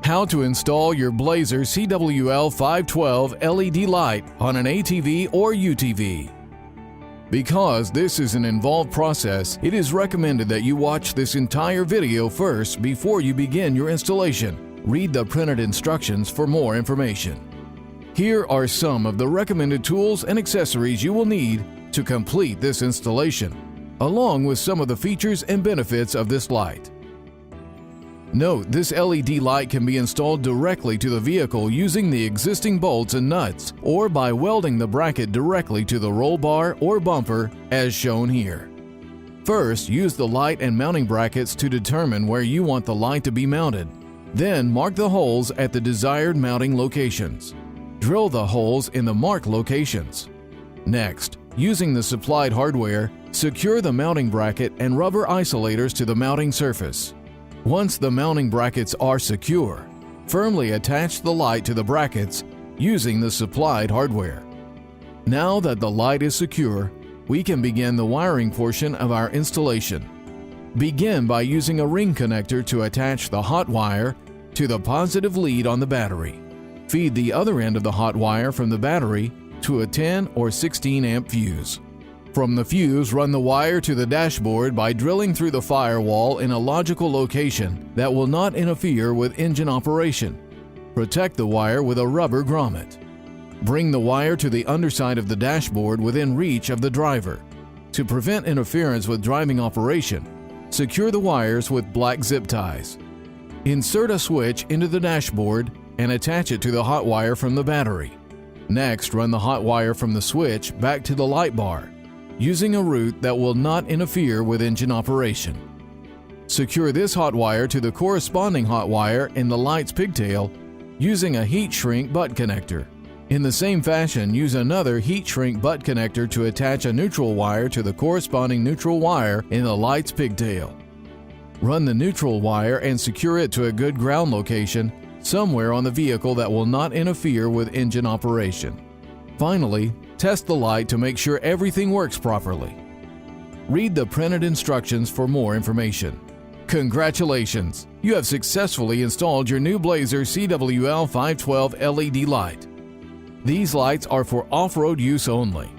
How to install your Blazer CWL512 LED light on an ATV or UTV. Because this is an involved process, it is recommended that you watch this entire video first before you begin your installation. Read the printed instructions for more information. Here are some of the recommended tools and accessories you will need to complete this installation, along with some of the features and benefits of this light. Note, this LED light can be installed directly to the vehicle using the existing bolts and nuts, or by welding the bracket directly to the roll bar or bumper as shown here. First, use the light and mounting brackets to determine where you want the light to be mounted. Then mark the holes at the desired mounting locations. Drill the holes in the marked locations. Next, using the supplied hardware, secure the mounting bracket and rubber isolators to the mounting surface. Once the mounting brackets are secure, firmly attach the light to the brackets using the supplied hardware. Now that the light is secure, we can begin the wiring portion of our installation. Begin by using a ring connector to attach the hot wire to the positive lead on the battery. Feed the other end of the hot wire from the battery to a 10 or 16 amp fuse. From the fuse, run the wire to the dashboard by drilling through the firewall in a logical location that will not interfere with engine operation. Protect the wire with a rubber grommet. Bring the wire to the underside of the dashboard within reach of the driver. To prevent interference with driving operation, secure the wires with black zip ties. Insert a switch into the dashboard and attach it to the hot wire from the battery. Next, run the hot wire from the switch back to the light bar, using a route that will not interfere with engine operation. Secure this hot wire to the corresponding hot wire in the light's pigtail using a heat shrink butt connector. In the same fashion, use another heat shrink butt connector to attach a neutral wire to the corresponding neutral wire in the light's pigtail. Run the neutral wire and secure it to a good ground location somewhere on the vehicle that will not interfere with engine operation. Finally, test the light to make sure everything works properly. Read the printed instructions for more information. Congratulations! You have successfully installed your new Blazer CWL512 LED light. These lights are for off-road use only.